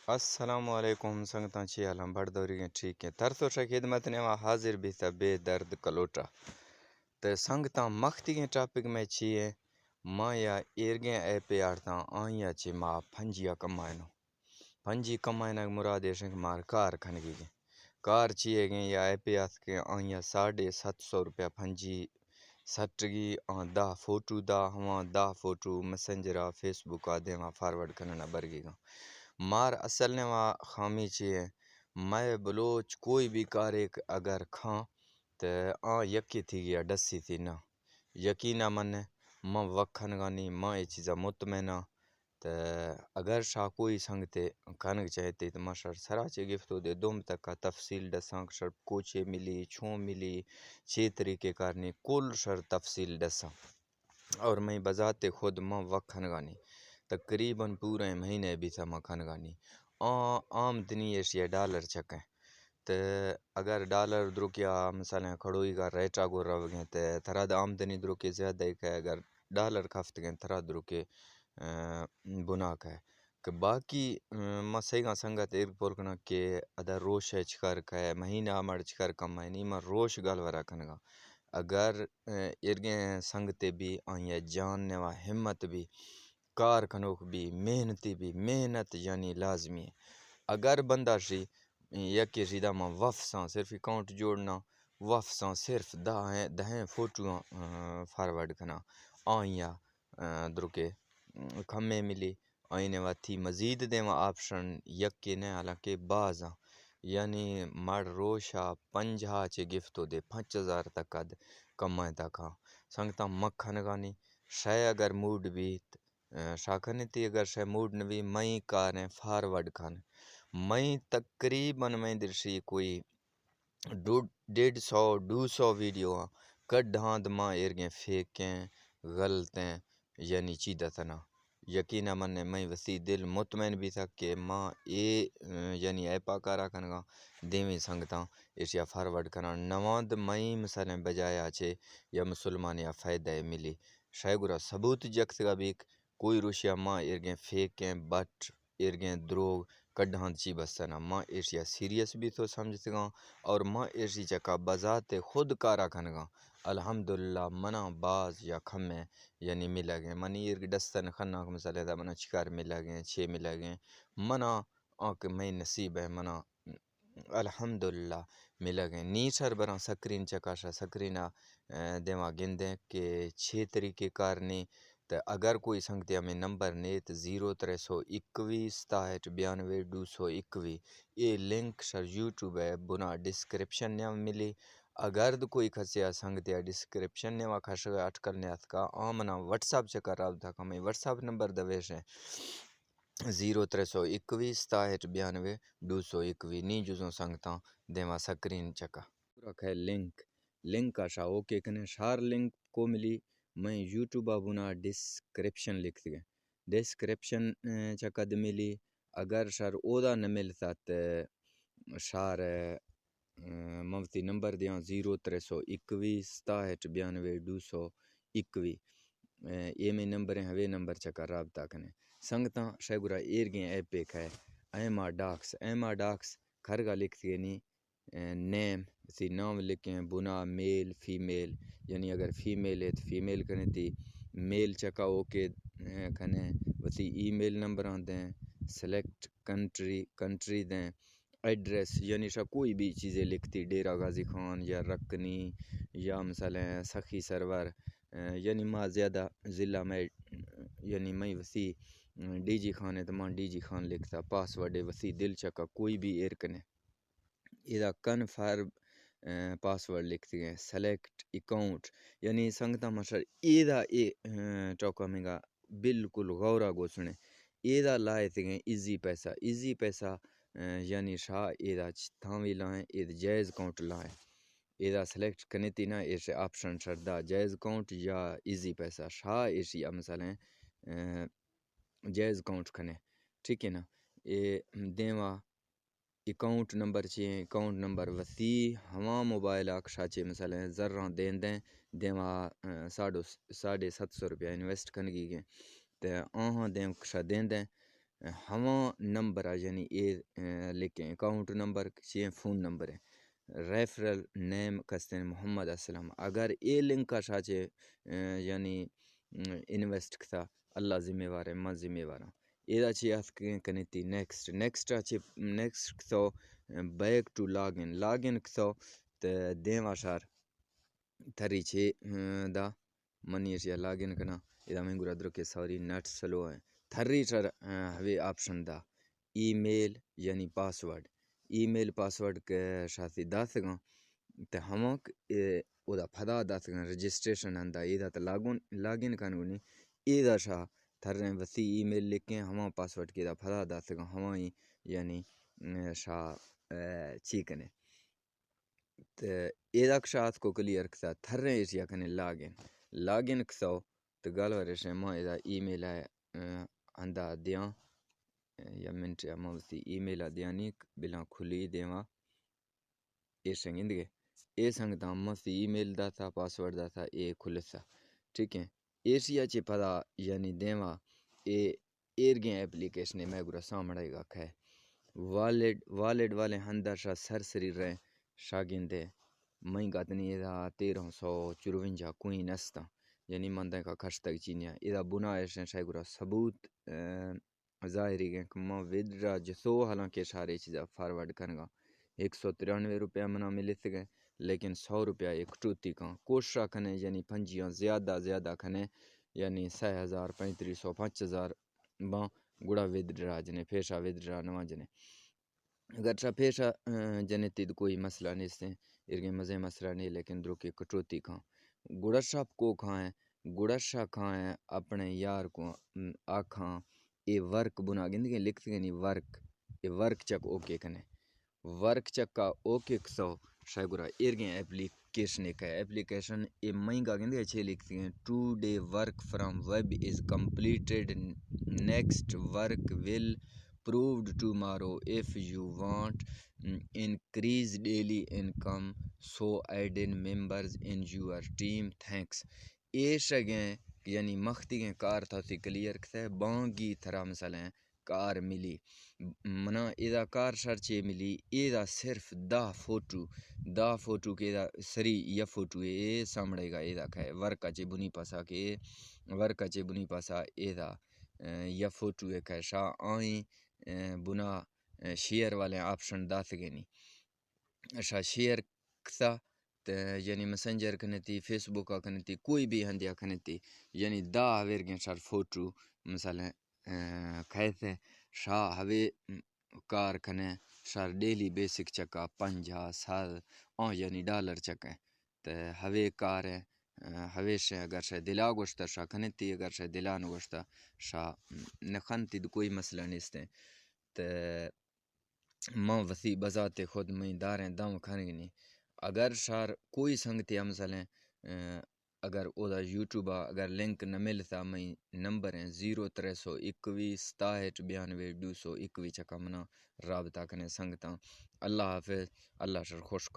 السلام علیکم سنگتاں چی عالم بڑھ دوری گے ٹھیک ہے ترسو شا خدمت نے حاضر بھی تھا بے درد کلوٹا تے سنگتاں مختی گے ٹاپک میں چی ہے ماں یا ایرگیں ایپ آڑتا آئیا چی ماں پھنجیا کمائنو پھنجی کمائنہ مراد ایشن مار کار کھنگی گے کار چیئے گے یا ایپ آت کے آئیا 750 روپیہ پھنجی سٹگی the photo the ہواں the photo میسنجرا face بک آ دے وہاں فارورڈ کرنا برگی گا مار اصل نے وہاں خامی چیئے میں بلوچ کوئی بھی کار ایک اگر کھاں تو یکی تھی گیا ڈسی تھی نا یقینا من ماں وکھن گانی ماں یہ چیزا مطمئنہ تو اگر شاہ کوئی سنگتے کھنگ چاہتے تو ماں شر سراچے گفتو دے دوم تک کا تفصیل ڈساں شر کوچے ملی چھوں ملی چھ طریقے کارنی کل شر تفصیل ڈساں اور میں بذات خود ماں وکھن گانی تقریباً پورے مہینے بھی تھا ماں کھن گانی آمدنی ایشیا ڈالر چکیں تو اگر ڈالر درکیا مثلا کھڑوئی کا ریٹا گو رو گئے تو تھراد آمدنی درکے زیادہ ہے اگر ڈالر کھفت گئے تھرا درکے بنا کا ہے کہ باقی مسئلہ سنگت ایک پورکنا کہ ادھر روش ہے چکر کا ہے مہینہ مر چکر کم ہے نہیں مر روش گال ورا کنگا اگر ارگیں سنگتے بھی آئیں جان نوا ہمت بھی کار کنوک بھی محنتی بھی محنت یعنی لازمی ہے اگر بندہ شی یکی شیدہ ماں وف ساں صرف اکاؤنٹ جوڑنا وف ساں صرف دہیں فوٹو فارورڈ کنا آئیا درکے کھمے ملی آئینے واتی مزید دے وہاں آپشن یکی نے حالانکہ بازاں یعنی مڑ روشا 50 چے گفتو دے 5000 تک اد کمائیں تک سنگتا مکھن گانی شے اگر موڈ بھی شاکھنے تی اگر شے موڈ نوی مئی کاریں فارورڈ کھان مئی تقریباً میں درشی کوئی 150 ویڈیو کڈ ہاند ماں ارگیں فیکیں غلطیں یعنی چیدہ تنا یقینا من نے میں وسیع دل مطمئن بھی تھا کہ ماں یعنی ایپا کارا کنگا دیویں سنگتاں ایشیا فارورڈ کرنا نواند مئی مثلا بجایا چھے یا مسلمان یا فائدہ ملی شاید گرا ثبوت جکت کا بھی کوئی روشیا ماں ارگیں فیکیں بٹ ارگیں دروگ کڈھان چی بسنا ماں ایشیا سیریس بھی تو سمجھتے گا اور ماں ایشی چکا بذات خود کارا کھنگا الحمدللہ منا باز یا کھمیں یعنی ملا گئے منی ارگ ڈستن خناک مسئلہ دا منا چکار ملا گئے 6 ملا گئے منا آنکہ میں نصیب ہے منا الحمدللہ ملا گئے نیچر برا سکرین چکاشا سکرینہ دیما گندیں کہ 6 طریقے کارنی تو اگر کوئی سنگتے ہمیں نمبر نیت 0321 67 92 221 یہ لنک شر یوٹیوب ہے بنا ڈسکرپشن نے ملی اگر کوئی کھسیا سنگتے ڈسکرپشن نے وہاں کھش گیا اٹکل نے کا آمنا واٹس اپ چکر رابطہ کا میں واٹس اپ نمبر دویش ہے 0321 67 92 221 نی جزوں سنگتا دیما سکرین چکا رکھے لنک کا شاہ اوکے کنے شار لنک کو ملی میں یوٹیوب بنا ڈسکرپشن لکھ دیا ڈسکرپشن چکد ملی اگر شار اودا نہ ملتا تو شار مفتی نمبر دیاں 0321 67 92 221 یہ میں نمبر ہیں ہوے نمبر چکا رابطہ کنے سنگتاں شاگرہ ایرگیں ایپ ایک ہے ایما ڈاکس کھرگا لکھ دیے نی نیم سی نام لکھیں بنا میل فیمیل یعنی اگر فیمیل ہے تو فیمیل کنے تی میل چکا okay Khune وسی E mile number on دیں سلیکٹ کنٹری دیں ایڈریس یعنی شاہ کوئی بھی چیزیں لکھتی ڈیرہ غازی خان یا رکنی یا مثلا سخی سرور یعنی ماں زیادہ ضلع میں یعنی میں وسیع ڈی جی خان ہے تو ماں ڈی جی خان لکھتا پاسورڈ وسیع دل چکا کوئی بھی ایئر کنے ادا کنفرم پاسورڈ لکھتی ہیں سلیکٹ اکاؤنٹ یعنی سنگتا مشر ایدہ چوکا منگا بالکل غورا گوسنے ایدہ لائے تھے ایزی پیسہ یعنی شاہ ایدہ تھاوی لائیں اید جائز کاؤنٹ لائیں ایدہ سلیکٹ کنیتی نا ایسے آپشن شردہ جائز کاؤنٹ یا ایزی پیسہ شاہ ایسی مثلا جائز کاؤنٹ کھنے ٹھیک ہے نا اے دیواں اکاؤنٹ نمبر چاہیے اکاؤنٹ نمبر وسیع ہواں موبائل آکشا چاہیے مثلا ذرہ دیں دیواں 750 روپیہ انویسٹ کنگی گئے تو آہاں دیں کشا دیں ہما نمبر یعنی اے لکھیں اکاؤنٹ نمبر چیئیں فون نمبر ہے ریفرل نیم کستیں محمد اسلم اگر اے لنک کا شاچے یعنی انویسٹ کتا اللہ ذمہ وار ہے ما ذمہ وارا ایدا چی اس کنے تی نیکسٹ اچھی نیکسٹ تو بیک ٹو لاگ ان کتو تے دیما شار تھری چھ دا منی اشیا لاگ ان کنا ایدا میں گرا درو کے سوری نیٹ سلو ہے تھری چر ہوے آپشن دا ای میل یعنی ای میل پاسورڈ کے شاسی داس گا تے ہموک اودا پھدا داس گا رجسٹریشن اندا ایدا تے لاگ ان کنونی ایدا شاہ تھریں وسی ای میل لکھیں ہما پاسورڈ کے دا پھدا داس گا ہمائی یعنی شاہ چیکنے تے ایدا شاہ کو کلیئر کسا تھریں ایشیا کنے لاگ ان کسو تو گالو ریشن ما ایدا ای میل ہے اندا دیاں یا منٹ یا موسی ای میل دیانیک بلا کھلی دیوا اے سنگندگے اے سنگتا موسی ای میل دا تھا پاسورڈ دا تھا اے کھلسا ٹھیک ہے ایشیا چی پدا یعنی دیوا اے ایرگیں اپلیکیشن میں گرا سامڑے گا کھے والڈ والے ہندا شاہ سرسری رہے شاگندے میں گاتنی ایدا 1354 کوئی نستا یعنی مندہ کا کھش تک چینیا ایدا بنا ایشن شاہ گرا ثبوت ظاہری گئے کہ ما ودرا جسو حالانکہ سارے چیزا فارورڈ کرنگا 193 روپیہ منا ملے گئے لیکن 100 روپیہ ایک ٹوتی کا کوششا کھنے یعنی پنجیاں زیادہ کھنے یعنی 6000 3500 5000 با گڑا ودرا جنے پیشا ودرا نوا جنے اگر چا پیشا جنے تید کوئی مسئلہ نہیں سے ارگے مزے مسئلہ نہیں لیکن درو کی کٹوتی کھاں گڑا شاپ کو کھائیں گڑا شاہ کھائیں اپنے یار کو آکھاں اے ورک بنا گندگے لکھتے گے نہیں ورک چک اوکے کنے ورک چک کا اوکے کسو شاہ گرا ارگیں اپلیکیشن اے مہنگا گندگے چھے لکھتے ہیں 2 day work from web is completed next work will proved tomorrow if you want increase daily income so add in members in your team thanks اے شگیں یعنی مختی گیں کار تھا سی کلیئر کسے بانگی تھرا مثلا کار ملی منا ایدا کار شرچے ملی ایدا صرف دا فوٹو کے دا سری یا فوٹو اے سامڑے گا ایدا کھائے ورکا چے بنی پاسا ایدا یا فوٹو اے کھائے شاہ آئیں بنا شیئر والے آپشن دا سگینی شاہ شیئر کسا یعنی مسنجر کنتی فیس بک کنتی کوئی بھی ہندیا کنتی یعنی دا ورگن شار فوٹو مثلا کھیتے شاہ ہوے کار کھنے شار ڈیلی بیسک چکا 50 یعنی ڈالر چکے تے ہوے کار ہے ہوے شے اگر شے دلا گوشتا شاہ کھنتی اگر شے دلا نگوشتا شاہ نخنتی کوئی مسئلہ نہیں تے ماں وسیع بذات خود میں داریں دم کھنگنی اگر شار کوئی سنگتی مثلا اگر او دا یوٹیوبا اگر لنک نہ ملتا میں نمبر ہیں 0321 67 92 221 چکا منا رابطہ کنے سنگتا اللہ حافظ اللہ شر خوش